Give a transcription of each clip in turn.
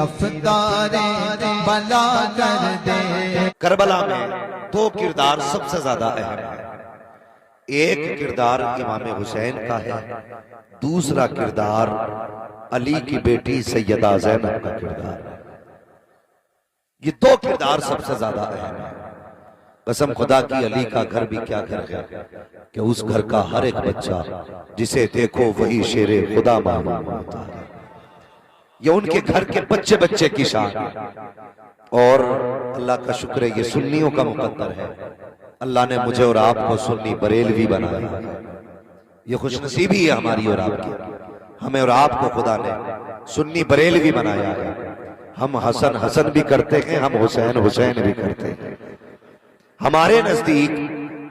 रफ्तारे बला कर दे। करबला में दो किरदार सबसे ज्यादा अहम है। एक किरदार इमाम हुसैन का है, दूसरा किरदार अली की बेटी सैयदा ज़ैनब का किरदार है। ये दो किरदार सबसे ज्यादा अहम है। कसम खुदा की, अली का घर भी क्या घर है कि उस घर का हर एक बच्चा जिसे देखो वही शेरे खुदा मालूम होता है। ये उनके घर के बच्चे बच्चे की शान है। और अल्लाह का शुक्र है, ये सुन्नियों का मुकद्दर है। अल्लाह ने मुझे और आपको सुन्नी बरेलवी बनाया। ये खुशनसीबी है हमारी और आपकी। हमें और आपको खुदा ने सुन्नी बरेलवी बनाया है। हम हसन हसन भी करते हैं, हम हुसैन हुसैन भी करते हैं। हमारे नजदीक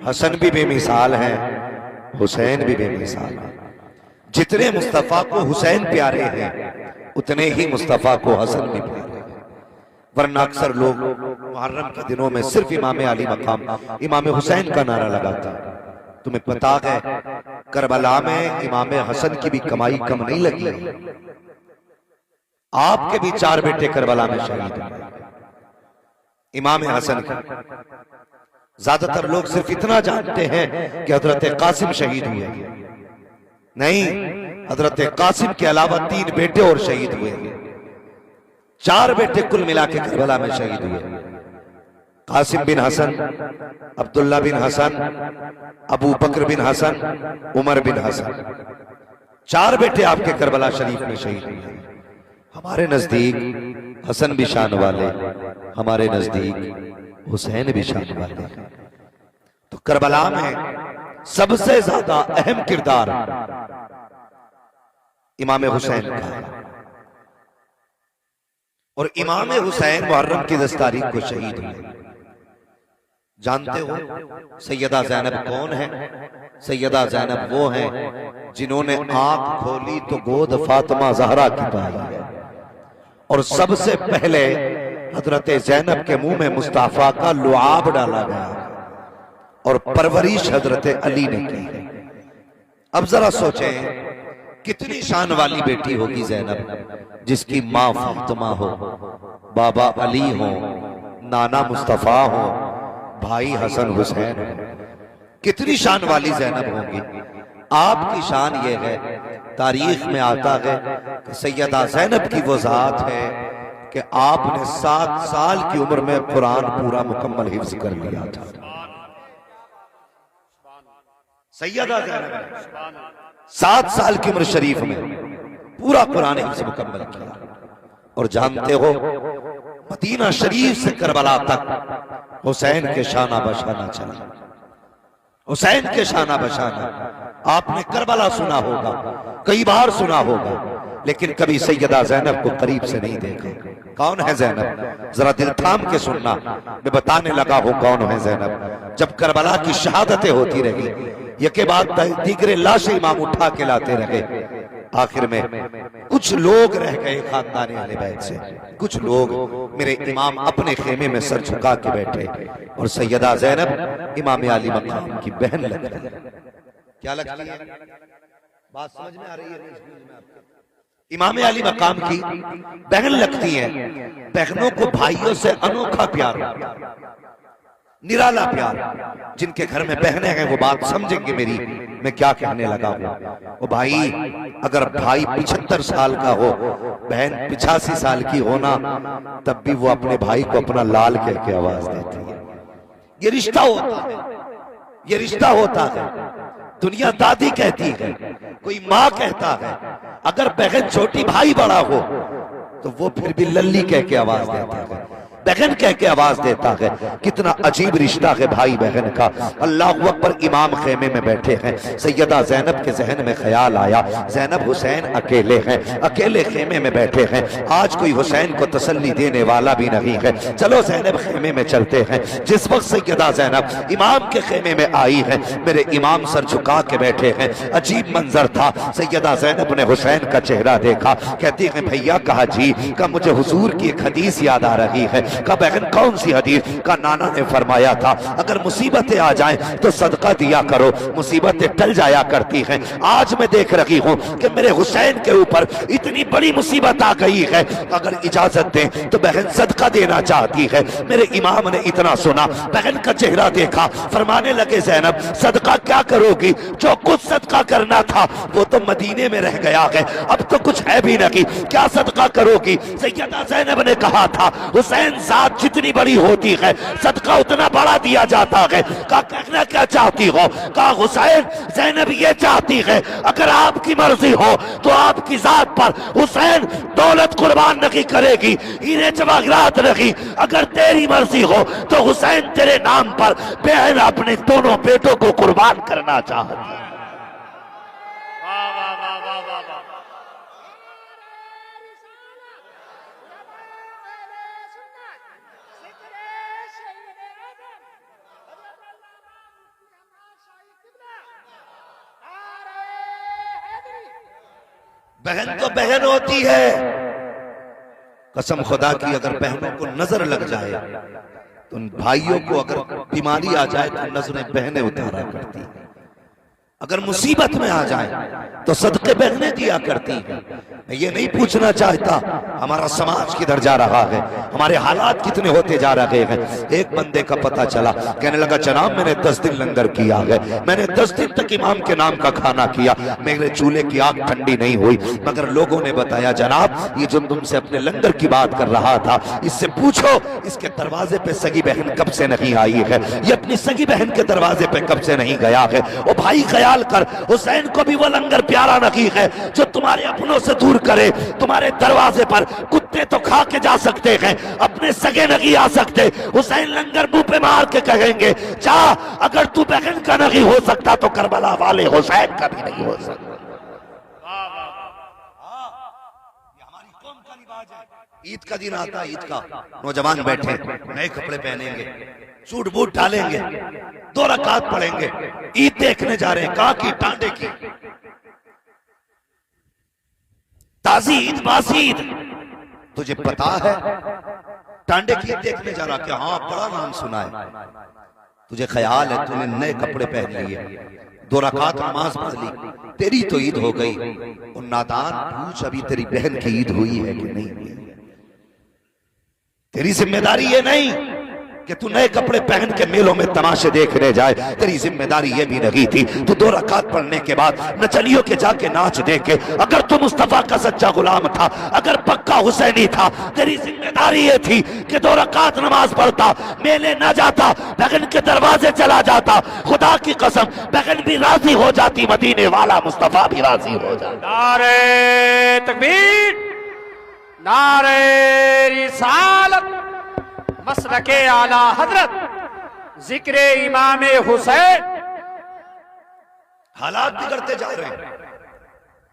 हसन भी बेमिसाल है, हुसैन भी बेमिसाल है। जितने मुस्तफा को हुसैन प्यारे हैं उतने ही मुस्तफा को हसन भी प्यारे हैं। वरना अक्सर लोग मुहर्रम के दिनों में सिर्फ इमाम अली मकाम इमाम हुसैन का नारा लगाते हैं। तुम्हें पता है करबला में इमाम हसन की भी कमाई कम नहीं लगी है। आपके भी 4 बेटे करबला में शहीद हुए इमाम हसन का। ज्यादातर लोग सिर्फ इतना जानते हैं कि हजरत कासिम शहीद हुए, नहीं, हजरत कासिम के अलावा 3 बेटे और शहीद हुए। 4 बेटे कुल मिला के करबला में शहीद हुए। कासिम बिन हसन, अब्दुल्ला बिन हसन, अबू बकर बिन हसन, उमर बिन हसन, 4 बेटे आपके करबला शरीफ में शहीद हुए। हमारे नजदीक हसन भी शान वाले, हमारे नजदीक हुसैन भी शान वाले। तो करबला में सबसे ज्यादा अहम किरदार इमाम हुसैन का है। और इमाम हुसैन मुहर्रम की 10 तारीख को शहीद हुए। जानते हो सैयदा ज़ैनब कौन है? सैयदा ज़ैनब वो हैं जिन्होंने आंख खोली तो गोद फातिमा ज़हरा की पाई है। और सबसे पहले हजरत ज़ैनब के मुंह में मुस्तफा का लुआब डाला गया और परवरिश हजरत अली ने की है। अब जरा सोचें कितनी शान वाली बेटी होगी ज़ैनब, जिसकी माँ फातिमा हो, बाबा अली हो, नाना मुस्तफा हो, भाई हसन हुसैन हो। कितनी शान वाली ज़ैनब होगी। आपकी शान ये है, तारीख में आता है कि सैयदा ज़ैनब की वो जात है कि आपने 7 साल की उम्र में कुरान पूरा मुकम्मल हिफ्ज कर लिया था। सैयदा ज़ैनब 7 साल की उम्र शरीफ में पूरा कुरान हिफ्ज मुकम्मल किया। और जानते हो मदीना शरीफ से करबला तक हुसैन के शाना बशाना चला। हुसैन के शाना बशाना आपने करबला सुना होगा, कई बार सुना होगा, लेकिन कभी सैयदा ज़ैनब को करीब से नहीं देखा। कौन है ज़ैनब? जरा दिल थाम के सुनना, मैं बताने लगा हूं कौन है ज़ैनब। जब करबला की शहादतें होती रही, यके बाद दीगरे लाशें इमाम उठा के लाते रहे, आखिर में कुछ लोग रह गए खानदान अहले बैत से। कुछ लोग, मेरे इमाम अपने खेमे में सर झुका के बैठे और सैयदा ज़ैनब इमाम अली मकाम की बहन लगती है। क्या लगती है? बात समझ में आ रही है? इमाम अली मकाम की बहन लगती है। बहनों को भाइयों से अनोखा प्यार, निराला प्यार। जिनके घर में बहनें हैं वो बात समझेंगे मेरी, मैं क्या कहने लगा हूं। वो भाई, अगर भाई 75 साल का हो, बहन 85 साल की हो ना, तब भी वो अपने भाई को अपना लाल कह के आवाज देती है। ये रिश्ता होता है, ये रिश्ता होता है। दुनिया दादी कहती है, कोई माँ कहता है। अगर बहन छोटी भाई बड़ा हो तो वो फिर भी लल्ली कह के आवाज देता है, बहन कह के आवाज देता है। कितना अजीब रिश्ता है भाई बहन का। अल्लाह अकबर। इमाम खेमे में बैठे हैं, सैयदा ज़ैनब के जहन में ख्याल आया, ज़ैनब हुसैन अकेले हैं, अकेले खेमे में बैठे हैं। आज कोई हुसैन को तसल्ली देने वाला भी नहीं है। चलो ज़ैनब खेमे में चलते हैं। जिस वक्त सैयदा ज़ैनब इमाम के खेमे में आई है, मेरे इमाम सर झुका के बैठे हैं। अजीब मंजर था। सैयदा ज़ैनब ने हुसैन का चेहरा देखा, कहती है भैया। कहा जी, का मुझे हुजूर की एक हदीस याद आ रही है। कहा बहन कौन सी हदीस? का नाना ने फरमाया था अगर मुसीबतें आ जाएं तो सदका दिया करो, मुसीबतें टल जाया करती हैं। आज मैं देख रही हूं कि मेरे हुसैन के ऊपर इतनी बड़ी मुसीबत आ गई है, अगर इजाजत दें तो बहन सदका देना चाहती है। मेरे इमाम ने इतना सुना, बहन का चेहरा देखा, फरमाने लगे ज़ैनब सदका क्या करोगी? जो कुछ सदका करना था वो तो मदीने में रह गया है, अब तो कुछ है भी नहीं, क्या सदका करोगी? सैयदा ज़ैनब ने कहा था हुसैन जात जितनी बड़ी होती है सदका उतना बड़ा दिया जाता है। कहा कहना क्या चाहती हो? कहा हुसैन ज़ैनब ये चाहती है अगर आपकी मर्जी हो तो आपकी जात पर हुसैन दौलत कुर्बान नहीं करेगी, हीरे जवाहरात नहीं, अगर तेरी मर्जी हो तो हुसैन तेरे नाम पर बहन अपने दोनों बेटों को कुर्बान करना चाहती है। बहन तो बहन होती है, कसम खुदा की अगर बहनों को नजर लग जाए तो भाइयों को अगर बीमारी आ जाए तो नजरें बहनें उतारा करती, अगर मुसीबत में आ जाए तो सदके बहनें दिया करती हैं। मैं ये नहीं पूछना चाहता हमारा समाज किधर जा रहा है, हमारे हालात कितने होते जा रहे हैं। एक बंदे का पता चला, कहने लगा जनाब मैंने 10 दिन लंगर किया है, मैंने 10 दिन तक इमाम के नाम का खाना किया, मेरे चूल्हे की आग ठंडी नहीं हुई, मगर लोगों ने बताया जनाब ये जो तुमसे अपने लंगर की बात कर रहा था इससे पूछो इसके दरवाजे पे सगी बहन कब से नहीं आई है, ये अपनी सगी बहन के दरवाजे पे कब से नहीं गया है। ओ भाई ख्याल कर, हुसैन को भी वो लंगर प्यारा नहीं है जो तुम्हारे अपनों से दूर करे। तुम्हारे दरवाजे पर कुत्ते तो खा के जा सकते हैं, अपने सगे नहीं आ सकते। हुसैन लंगर मुंह पे मार के कहेंगे जा, अगर तू बहन का नहीं हो सकता तो करबला वाले हुसैन का भी नहीं हो सकता। ईद का दिन आता, ईद का नौजवान बैठे नए कपड़े पहनेंगे, सूट बूट डालेंगे, 2 रकात पढ़ेंगे, ईद देखने जा रहे हैं। कहा की? टांडे की ताजी ईद, बासी ईद। तुझे पता है टांडे की ईद देखने जा रहा? क्या? हाँ बड़ा नाम सुना है। तुझे ख्याल है तूने नए कपड़े पहन लिए, 2 रकात नमाज पढ़ ली, तेरी तो ईद हो गई। और नादान पूछ अभी तेरी बहन की ईद हुई है कि नहीं? तेरी जिम्मेदारी ये नहीं कि तू नए कपड़े पहन के मेलों में तमाशे देखने जाए, तेरी जिम्मेदारी ये भी नहीं थी तू 2 रकात पढ़ने के बाद नचलियों के जाके नाच देखे। अगर तू मुस्तफा का सच्चा गुलाम था, अगर पक्का हुसैनी था, तेरी जिम्मेदारी ये थी कि 2 रकात नमाज पढ़ता, मेले ना जाता, बहन के दरवाजे चला जाता। खुदा की कसम बहन भी राजी हो जाती, मदीने वाला मुस्तफा भी राजी हो जाता। नारे तकबीर, नारे रिसालत, मसलके आला हजरत, जिक्र इमाम हुसैन। हालात बिगड़ते जा रहे हैं,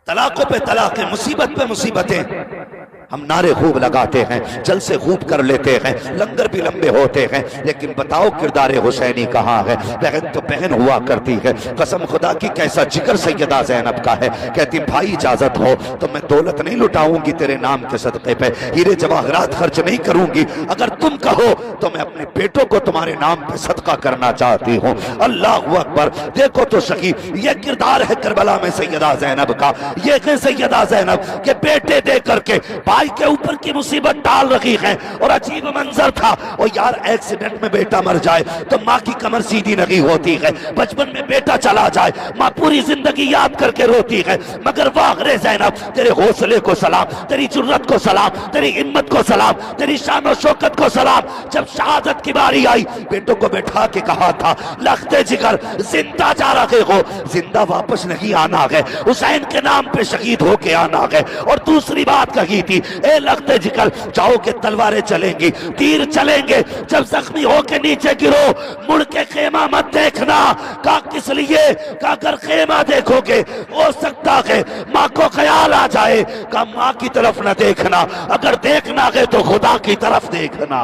तलाकों पे तलाकें, मुसीबत पे मुसीबतें। हम नारे खूब लगाते हैं, जलसे खूब कर लेते हैं, लंगर भी लंबे होते हैं, लेकिन बताओ किरदार हुसैनी कहाँ है? बहन तो बहन हुआ करती है। कसम खुदा की कैसा जिक्र सैयदा ज़ैनब का है, कहती भाई इजाजत हो तो मैं दौलत नहीं लुटाऊंगी तेरे नाम के सदक़े पे, हीरे जवाहरात खर्च नहीं करूंगी, अगर तुम कहो तो मैं अपने बेटों को तुम्हारे नाम पे सदका करना चाहती हूँ। अल्लाह अकबर। देखो तो सही, ये किरदार है करबला में सैयदा ज़ैनब का। ये है सैयदा ज़ैनब के बेटे दे करके भाई के ऊपर की मुसीबत डाल रही है। और अजीब मंजर था, और यार एक्सीडेंट में बेटा मर जाए तो माँ की कमर सीधी नहीं होती है, बचपन में बेटा चला जाए माँ पूरी जिंदगी याद करके रोती है। मगर वाह रे ज़ैनब, तेरे हौसले को सलाम, तेरी जुर्रत को सलाम, तेरी हिम्मत को सलाम, तेरी शान और शौकत को सलाम। जब शहादत की बारी आई, बेटों को बैठा के कहा था लख्ते जिगर जिंदा जा रहे हो, जिंदा वापस नहीं आना है, हुसैन के नाम पे शहीद होके आना है। और दूसरी बात कही थी, ए लख्ते जिगर जाओगे तलवारें चलेंगी, तीर चलेंगे, जब जख्मी होके नीचे गिरो मुड़ के खेमा मत देखना। का किस लिए? का अगर खेमा देखोगे हो सकता है माँ को ख्याल आ जाए, का माँ की तरफ न देखना, अगर देखना है तो खुदा की तरफ देखना।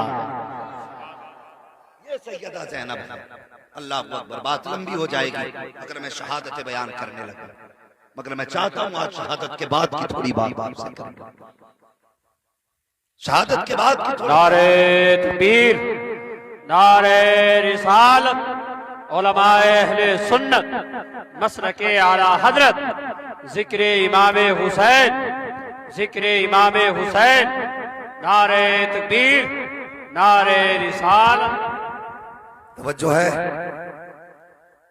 ये सैयदा ज़ैनब है। अल्लाह अकबर। बात लंबी हो जाएगी अगर मैं शहादत बयान करने लगा, मगर मैं चाहता हूं आज शहादत के बाद की थोड़ी बात आपसे करूं। शहादत के बाद की नारे तकबीर, नारे रिसालत, उलमाए अहले सुन्नत, मसलके आला हजरत, जिक्र इमाम हुसैन, जिक्र इमाम हुसैन, नारे तकबीर, नारे रिसालत। तवज्जो है,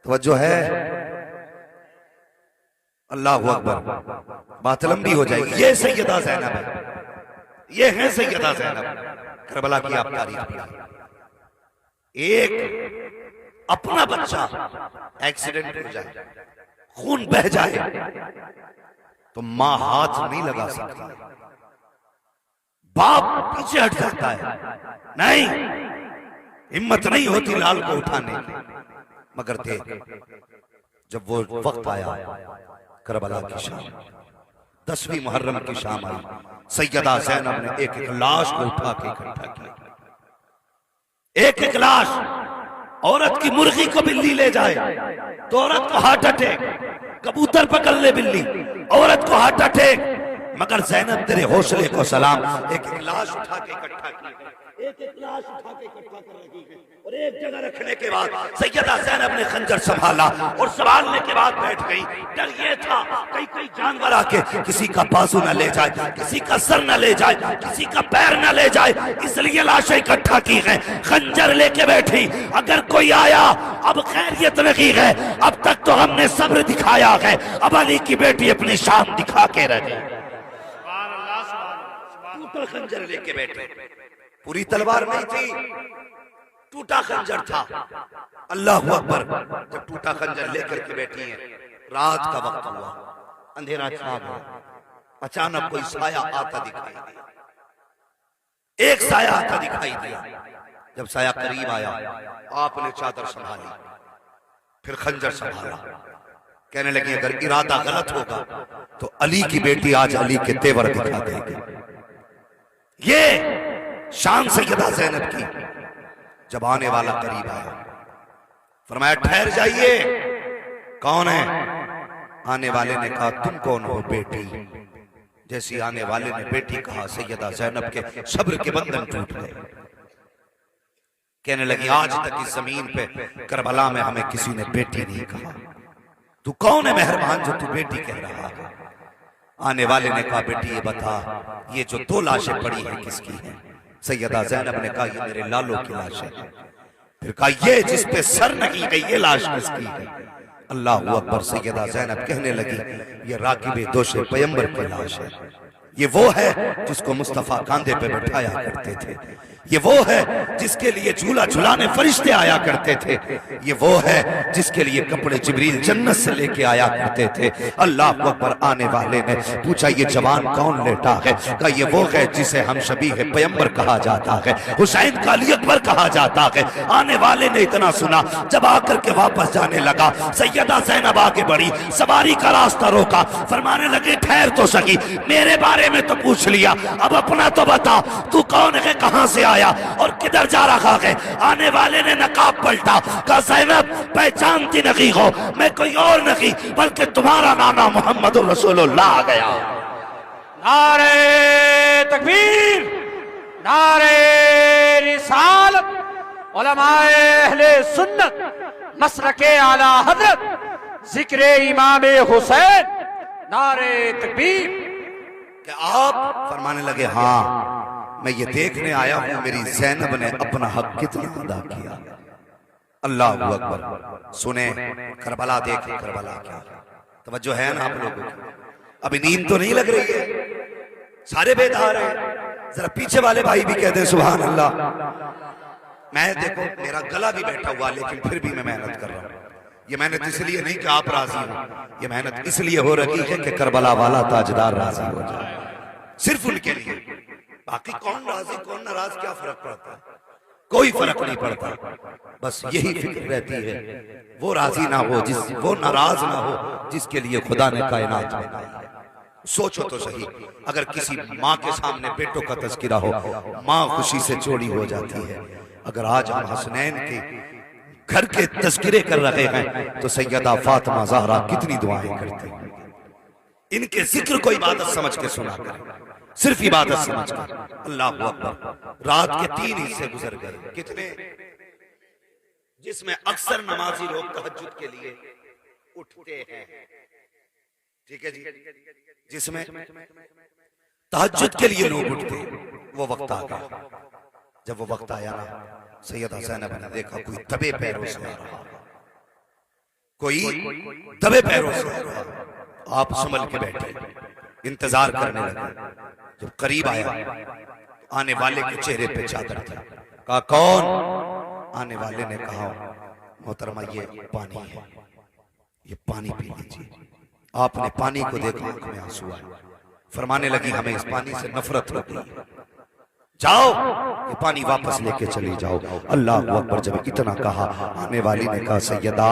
तवज्जो है। अल्लाहु अकबर। बात लंबी हो जाएगी। ये सैयदा ज़ैनब है, ये है सैयदा ज़ैनब, करबला की आप तारीख पढ़िए। एक अपना बच्चा एक्सीडेंट हो जाए, खून बह जाए, तो मां हाथ नहीं लगा सकती, बाप पीछे हट जाता है, नहीं हिम्मत नहीं होती लाल को उठाने की। मगर थे जब वो वक्त आया, करबला की शाम, 10वीं मुहर्रम की शाम आई, सैयदा ज़ैनब ने एक एक लाश को उठा के इकट्ठा किया। एक एक लाश, औरत की मुर्गी को बिल्ली ले जाए तो औरत को हार्ट अटैक, कबूतर पकड़ ले बिल्ली, औरत को हार्ट अटैक। मगर ज़ैनब तेरे हौसले को सलाम, एक एक लाश उठा के इकट्ठा की, एक एक लाश उठा के इकट्ठा कर रही है। और एक जगह रखने के बाद सैयदा ज़ैनब ने खंजर संभाला और संभालने के बाद बैठ गई। डर ये था कई कई जानवर आके किसी का बाजू न ले जाए, किसी का सर न ले जाए, किसी का पैर न ले जाए, इसलिए लाशें इकट्ठा की हैं, खंजर लेके बैठी। अगर कोई आया, अब खैरियत नहीं है, अब तक तो हमने सब्र दिखाया है, अब अली की बेटी अपनी शान दिखा के रहे। टूटा खंजर लेके बैठे, पूरी तलवार नहीं थी, टूटा खंजर था। अल्लाह अकबर। जब टूटा खंजर लेकर के बैठी है, रात का वक्त हुआ, अंधेरा छा गया, अचानक कोई साया आता दिखाई दिया, एक साया आता दिखाई दिया। जब साया करीब आया, आपने चादर संभाली, फिर खंजर संभाला, कहने लगी अगर इरादा गलत होगा तो अली की बेटी आज अली के तेवर दिखा देगी। ये शान सैयदा ज़ैनब की। जब आने वाला करीब आया, फरमाया ठहर जाइए। कौन है? आने वाले ने कहा तुम कौन हो बेटी? जैसी आने वाले ने बेटी कहा, सैयदा ज़ैनब के सब्र के बंधन टूट गए। कहने लगी आज तक इस जमीन पे करबला में हमें किसी ने बेटी नहीं कहा, तू कौन है मेहरबान जो तू बेटी कह रहा है? आने वाले ने कहा बेटी ये बता, ये जो 2 लाशें पड़ी हैं किसकी हैं? सैयदा ज़ैनब ने कहा ये मेरे लालो की लाश है। फिर कहा ये जिस पे सर नहीं है ये लाश किसकी है? अल्लाह अकबर। सैयदा ज़ैनब कहने लगी ये राकिबे दोशे पैगंबर की लाश है, ये वो है जिसको मुस्तफा कांधे पे बैठाया करते थे, ये वो है जिसके लिए झूला झुलाने फरिश्ते आया करते थे, ये वो है जिसके लिए कपड़े जिब्रील जन्नत से लेके आया करते थे। अल्लाह अकबर। आने वाले ने पूछा ये जवान कौन लेटा है? कहा ये वो है जिसे हम शबीह पैगंबर कहा जाता है, हुसैन का अली अकबर कहा जाता है। आने वाले ने इतना सुना, जब आकर के वापस जाने लगा, सैयदा ज़ैनब आगे बढ़ी, सवारी का रास्ता रोका, फरमाने लगे ठहर तो सकी, मेरे बारे में तो पूछ लिया, अब अपना तो बता, तू कौन है, कहां से आया और किधर जा रहा है? आने वाले ने नकाब पलटा, कहा ज़ैनब पहचानती नहीं हो, मैं कोई और नहीं बल्कि तुम्हारा नाना मोहम्मद रसूलुल्लाह आ गया। नारे तकबीर, नारे रिसालत, उलमाए अहले सुन्नत, मसलके आला हजरत, जिक्र इमाम हुसैन, नारे तकबीर। कि आप फरमाने लगे हाँ मैं ये देखने आया हूं मेरी ज़ैनब ने अपना हक कितना अदा किया। अल्लाह अकबर। सुने करबला, देखें करबला क्या। तवज्जो है ना आप लोगों की? अभी नींद तो नहीं लग रही है, सारे बेदार हैं। जरा पीछे वाले भाई भी कहते हैं सुभान अल्लाह। मैं देखो मेरा गला भी बैठा हुआ, लेकिन फिर भी मैं मेहनत कर रहा हूं। ये मेहनत इसलिए नहीं कि आप राजी हो, ये मेहनत इसलिए हो रही है कि करबला वाला ताजदार राजी हो जाए, सिर्फ उनके लिए। बाकी कौन राजी कौन नाराज क्या फर्क पड़ता है? कोई फर्क नहीं पड़ता। बस यही फिक्र रहती है वो राजी ना हो, वो नाराज ना हो जिसके लिए खुदा ने कायनात बनाई है। सोचो तो सही, अगर किसी माँ के सामने बेटों का तज़किरा हो, माँ खुशी से चौड़ी हो जाती है। अगर आज हम हसनैन के घर के तज़किरे कर रहे हैं तो सैयदा फातिमा ज़हरा कितनी दुआएं करती हैं। इनके जिक्र को इबादत समझ के सुना करें। सिर्फ इबादत समझकर। अल्लाह अकबर। रात के 3 हिस्से गुजर गए। कितने? जिसमें अक्सर नमाजी लोग तहज्जुद के लिए उठते हैं। ठीक है जी। जिसमें तहज्जुद के लिए लोग उठते, वो वक्त आ गया। जब वो वक्त आया ना, सैयदा ज़ैनब ने देखा कोई दबे पैरों से आ रहा, कोई दबे पैरों से आ रहा। आप संभल के बैठे, इंतजार करने लगे। जब करीब आया, आने वाले के चेहरे पे चादर थी। कहा कौन? आने वाले ने कहा मोहतरमा ये पानी है, ये पानी पी लीजिए। आपने पानी को देखा, आंख में आंसू आए। फरमाने लगी हमें इस पानी से नफरत हो गई, जाओ ये पानी वापस लेके चले जाओ। अल्लाह अकबर। जब इतना कहा, आने वाली ने कहा सैयदा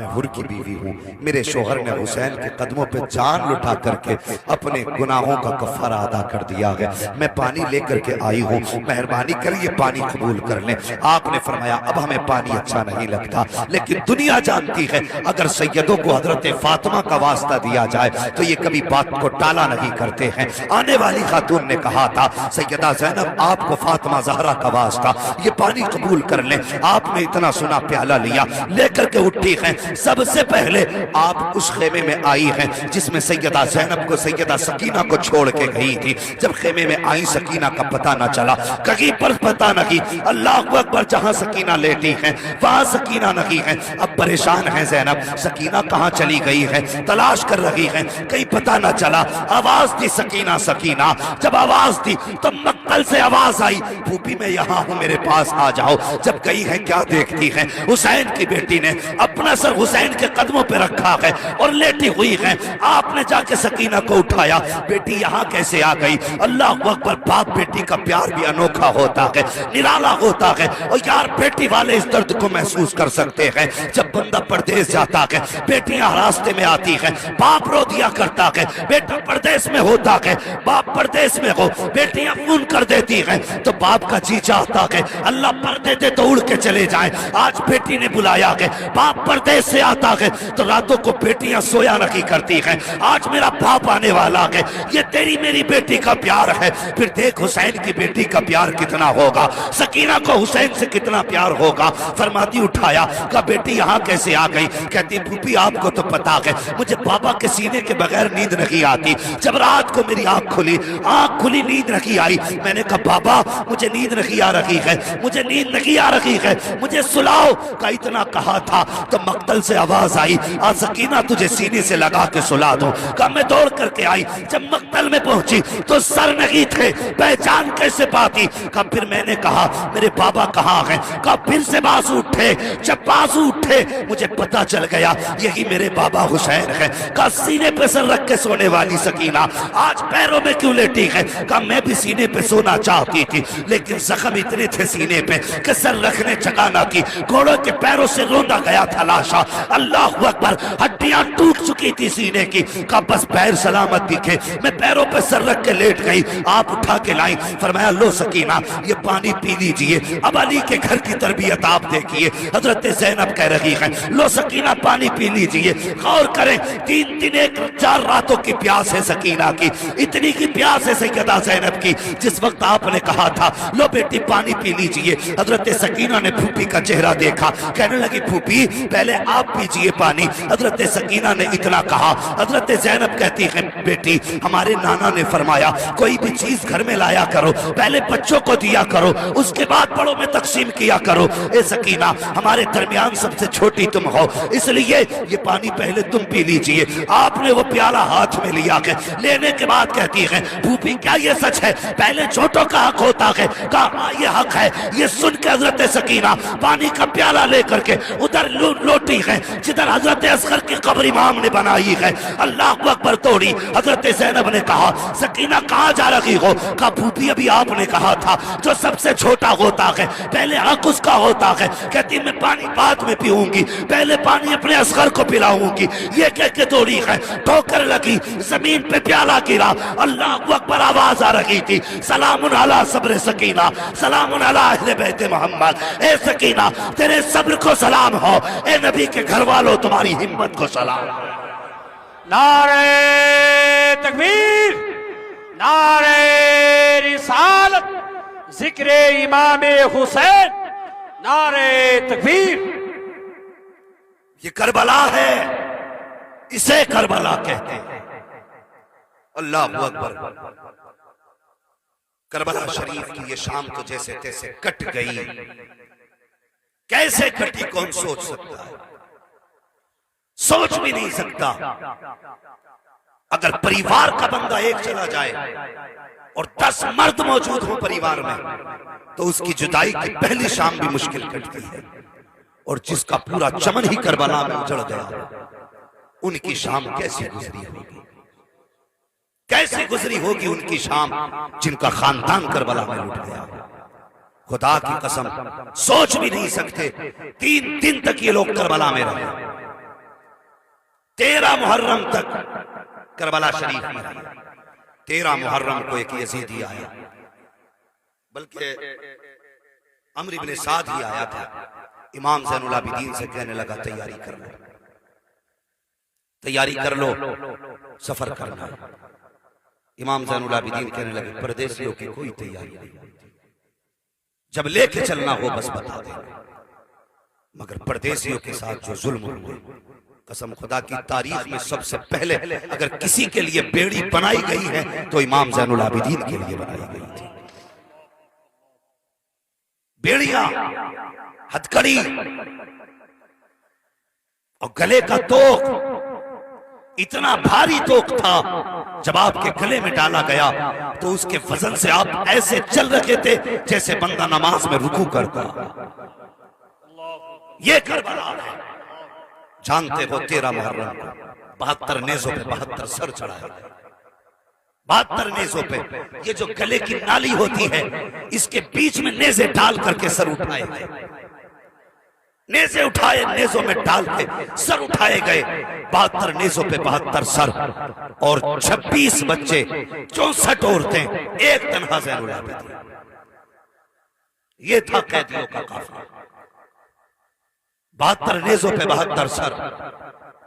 मैं हुर की बीवी हूँ, मेरे शोहर ने हुसैन के कदमों पे जान लुटा करके अपने गुनाहों का कफारा अदा कर दिया है। मैं पानी लेकर के आई हूँ, मेहरबानी करिए पानी कबूल कर लें। आपने फरमाया अब हमें पानी अच्छा नहीं लगता, लेकिन दुनिया जानती है अगर सैयदों को हजरत फातिमा का वास्ता दिया जाए तो ये कभी बात को टाला नहीं करते हैं। आने वाली खातून ने कहा था सैयदा ज़ैनब आपको फातिमा ज़हरा का वास्ता, ये पानी कबूल कर लें। आपने इतना सुना प्याला लिया, लेकर के उठी हैं। सबसे पहले आप उस खेमे में आई हैं जिसमें सैयदा ज़ैनब को सैयदा सकीना को छोड़ के गई थी। जब खेमे में आई, सकीना का पता न चला, कहीं पर पता नहीं। अल्लाह अकबर। जहां सकीना लेटी है वहां सकीना नहीं है। अब परेशान है ज़ैनब, सकीना कहाँ चली गई है, तलाश कर रही है, कहीं पता न चला। आवाज दी सकीना सकीना। जब आवाज दी तो मक्तल से आवाज आई, फूफी मैं यहाँ हूँ, मेरे पास आ जाओ। जब गई है क्या देखती है, हुसैन की बेटी ने अपना सर हुसैन के कदमों पे रखा है और लेटी हुई है। आपने जाके सकीना को उठाया, बेटी यहाँ कैसे आ गई? अल्लाह अकबर। बाप बेटी का प्यार भी अनोखा होता है, निराला होता है। और यार बेटी वाले इस दर्द को महसूस कर सकते हैं। जब बंदा परदेश जाता है, बेटियां रास्ते में आती है, बाप रो दिया करता है। बेटा परदेश में होता है, बाप परदेश में हो, बेटियां फोन कर देती हैं तो बाप का जी चाहता है अल्लाह पर्दे दे तो उड़ के चले जाएं। आज बेटी ने बुलाया है, बाप परदेश से आता है तो रातों को बेटियां सोया नहीं करती हैं। आज मेरा बाप आने वाला है, ये तेरी मेरी बेटी का प्यार है। फिर देख हुसैन की बेटी का प्यार कितना होगा, सकीना को हुसैन से कितना प्यार होगा। फरमाती उठाया, कहा बेटी यहाँ कैसे आ गई? कहती फूफी आपको तो पता है मुझे बाबा के सीने के बगैर नींद नहीं आती। जब रात को मेरी आंख खुली नींद नहीं आई। मैंने कहा बाबा मुझे नींद नहीं आ रही है, मुझे नींद नहीं आ रही है, मुझे सुलाओ। का इतना कहा था तो मक्तल से आवाज आई, आ सकीना तुझे सीने से लगा के सुला दो। का मैं दौड़ करके आई, जब मक्तल में पहुंची तो सर नहीं थे, पहचान कैसे पाती? का फिर मैंने कहा मेरे बाबा कहाँ हैं? का फिर से बाजू उठे। जब बाजू उठे मुझे पता चल गया यही मेरे बाबा हुसैन है। का सीने पे सर रख के सोने वाली सकीना आज पैरों में क्यों लेटी है? का मैं भी सीने पे सोना चाहती थी, लेकिन जख्म इतने थे सीने पे कि सर रखने जगह ना थी। घोड़ों के पैरों से रोंदा गया था लाशा। अल्लाह अकबर। हड्डियां टूट चुकी थी सीने की। का बस पैर सलामत दिखे, मैं पैरों पे सर रख के लेट गई। आप उठा के लाई, फरमाया लो सकीना ये पानी पी लीजिए। अब अली के घर की तरबियत आप देखिए, हजरत ज़ैनब कह रही है लो सकीना पानी पी लीजिए। गौर करें 3 दिन 4 रातों की प्यास है सकीना की, इतनी की प्यास है सैयदा ज़ैनब की। जिस वक्त आपने कहा था लो बेटी पानी पी लीजिए, हजरत सकीना ने फूफी का चेहरा देखा, कहने लगी फूफी पहले आप पीजिए पानी। हजरत सकीना ने इतना कहा, हजरत ज़ैनब कहती है बेटी हमारे नाना ने फरमाया कोई भी चीज घर में लाया करो पहले बच्चों को दिया करो, उसके बाद बड़ों में तकसीम किया करो। ए सकीना हमारे दरमियान सबसे छोटी तुम हो, इसलिए ये पानी पहले तुम पी लीजिए। आपने वो प्याला हाथ में लिया है, लेने के बाद कहती है फूफी क्या ये सच है पहले छोटों का हक होता है? कहा ये हक है। ये सुन के हजरत सकीना पानी का प्याला लेकर के उधर लौटी है जिधर हजरत असगर की कब्र इमाम ने बनाई है। अल्लाह अकबर तोड़ी। हजरत ज़ैनब ने कहा सकीना कहाँ जा रही हो? कहा फूफी अभी आपने कहा था जो सबसे छोटा होता है पहले हक उसका होता है। कहती मैं पानी बाद में पीऊंगी, पहले पानी अपने असगर को पिलाऊंगी। ये कह के तोड़ी है, ठोकर लगी, जमीन पे प्याला गिरा। अल्लाह अकबर आवाज आ रही थी सलामुन अला सब्र सकीना, सलामुन अला अहले बैत मोहम्मद। ए सकीना तेरे सब्र को सलाम हो, ए नबी के घर वालों तुम्हारी हिम्मत को सलाम। नारे तकबीर, नारे रिसालत, जिक्र इमाम हुसैन, नारे तकबीर। ये करबला है, इसे करबला कहते हैं। अल्लाह अकबर। करबला शरीफ की ये शाम तो जैसे तैसे कट गई। कैसे कटी कौन सोच सकता है? सोच भी नहीं सकता। अगर परिवार का बंदा एक चला जाए और 10 मर्द मौजूद हो परिवार में, तो उसकी जुदाई की पहली शाम भी मुश्किल कटती है। और जिसका पूरा चमन ही करबला में उजड़ गया, उनकी शाम कैसी गुजरी होगी? कैसे गुजरी होगी उनकी शाम जिनका खानदान करबला में लुट गया? खुदा की कसम सोच भी नहीं सकते। 3 दिन तक ये लोग करबला में रहे। 13 मुहर्रम तक करबला शरीफ में रहे। 13 मुहर्रम को एक यजीदी आया, बल्कि अम्र इब्न साद ही आया था। इमाम ज़ैनुल आबिदीन से कहने लगा, तैयारी कर लो, तैयारी कर लो, सफर करना। इमाम ज़ैनुल आबिदीन कहने लगे, परदेसियों की कोई तैयारी नहीं, जब लेके चलना हो बस बता देना। मगर परदेसियों के साथ जो जुल्म हुए, कसम खुदा की तारीख में सबसे पहले अगर किसी के लिए बेड़ी बनाई गई है तो इमाम ज़ैनुल आबिदीन के लिए बनाई गई थी। बेड़ियां, हथकड़ी और गले का तोक, इतना भारी तोक था, जब आपके गले में डाला गया तो उसके वजन से आप ऐसे चल रहे थे जैसे बंदा नमाज में रुकू करता। ये करबला है। जानते हो 13 मुहर्रम को 72 नेज़ों पे 72 सर चढ़ाए गए। 72 नेज़ों पे ये जो गले की नाली होती है, इसके बीच में नेज़े डाल करके सर उठाए गए। नेज़े उठाए, नेज़ों में डाल के सर उठाए गए। 72 नेज़ों पे 72 सर और 26 बच्चे, 64 औरतें, एक तन्हा ज़ैनुल आबिदीन। ये था कैदियों का काफिला। 72 नेज़ों पे 72 सर,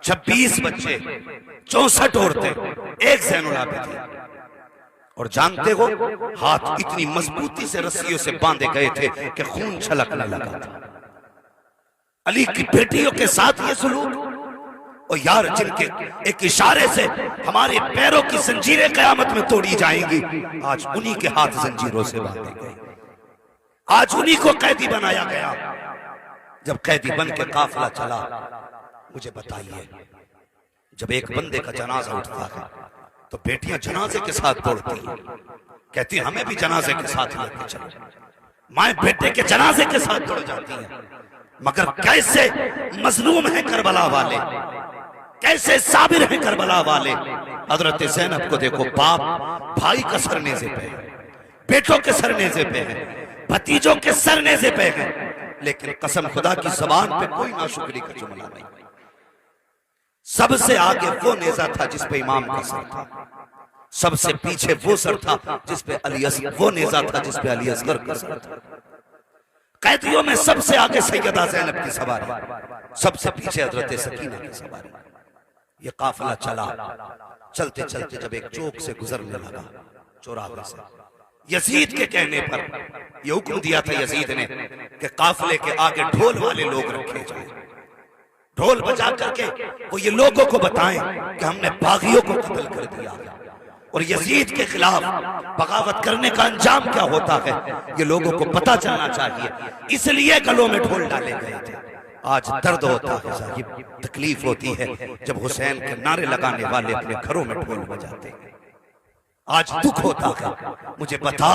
26 बच्चे, 64 औरतें, एक ज़ैनुल आबिदीन। और जानते हो, हाथ इतनी मजबूती से रस्सियों से बांधे गए थे कि खून छलकने लगा था। अली की बेटियों के साथ ये सुलूक, और यार जिनके एक इशारे से हमारे पैरों की जंजीरें कयामत में तोड़ी जाएंगी, आज उन्हीं के हाथ जंजीरों से बांधे गए, आज उन्हीं को कैदी बनाया गया। जब कैदी बन के काफिला चला, मुझे बताइए, जब एक बंदे का जनाजा उठता है तो बेटियां जनाजे के साथ दौड़ती हैं, कहती हमें भी जनाजे के साथ लेके चलो। माए बेटे के जनाजे के साथ दौड़ जाती हैं। मगर कैसे मजलूम है करबला वाले, कैसे साबिर है करबला वाले। हजरत ज़ैनब को देखो, बाप भाई का सर नेज़े पे है, बेटों के सर नेज़े पे है, भतीजों के सर नेज़े पे है, लेकिन कसम खुदा की ज़बान पे कोई नाशुक्री का जुमला नहीं। सबसे आगे वो नेज़ा था जिस पे इमाम का सर था, सबसे पीछे वो सर था जिस पे अली असगर, वो नेज़ा था जिस पे अली असगर का सर था। कैदियों में सबसे आगे सैयदा ज़ैनब की सवारी, सबसे पीछे हज़रत सकीना की सवारी। ये काफिला चला, चलते चलते जब एक चौक से गुजरने लगा, चौराहे से, यजीद के कहने पर यह हुक्म दिया था यजीद ने कि काफिले के आगे ढोल वाले लोग रखे जाएं, ढोल बजा करके वो ये लोगों को बताएं कि हमने बागियों को कत्ल कर दिया और यजीद के खिलाफ बगावत करने का अंजाम क्या होता है ये लोगों को पता चलना चाहिए, इसलिए गलों में ढोल डाले गए थे। आज दर्द होता है साहिब, तकलीफ होती है जब हुसैन के नारे लगाने वाले अपने घरों में ढोल बजाते हैं। आज दुख होता है, मुझे बता,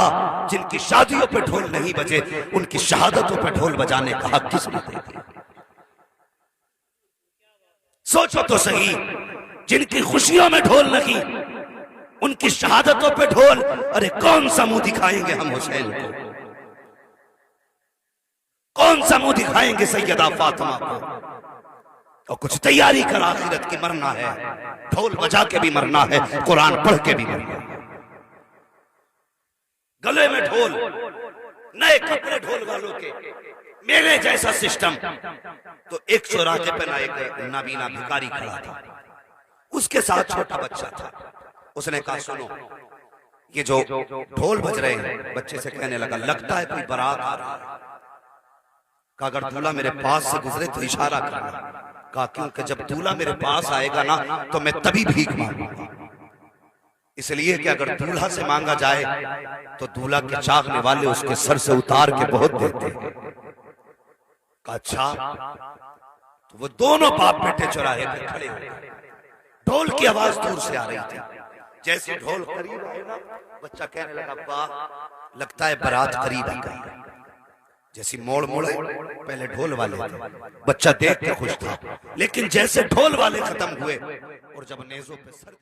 जिनकी शादियों पे ढोल नहीं बजे उनकी शहादतों पे ढोल बजाने का हक किसने दे दिया? सोचो तो सही, जिनकी खुशियों में ढोल नहीं उनकी शहादतों पे ढोल। अरे कौन सा मुंह दिखाएंगे हम हुसैन को, कौन सा मुंह दिखाएंगे सैयदा फातिमा को? और कुछ तैयारी कर, आखिरत की मरना है, ढोल बजा के भी मरना है, कुरान पढ़ के भी मरना है। गले में ढोल, नए कपड़े ढोल वालों के, मेरे जैसा सिस्टम। तो एक चौराहे पे ना एक नाबीना भिखारी खड़ा था, उसके साथ छोटा बच्चा था। उसने कहा सुनो, ये जो ढोल बज रहे हैं, बच्चे से कहने लगा लगता है कोई बारात आ रहा है। कहा अगर दूल्हा मेरे पास से गुजरे तो इशारा करना। कहा क्योंकि जब दूल्हा मेरे पास आएगा ना तो मैं तभी भीख मांगूंगा, इसलिए कि अगर दूल्हा से मांगा जाए तो दूल्हा के चाहने वाले उसके सर से उतार के बहुत देते हैं। कहा अच्छा। तो वो दोनों बाप बेटे चौराहे पे खड़े हो गए। ढोल की आवाज दूर से आ रही थी। जैसे ढोल करीब आए ना, बच्चा कहने लगा वाह लगता है बारात करीब आ गई। जैसी मोड़ मुड़े, पहले ढोल वाले थे, बच्चा देख के खुश था, लेकिन जैसे ढोल वाले खत्म हुए और जब नेज़ों पे सर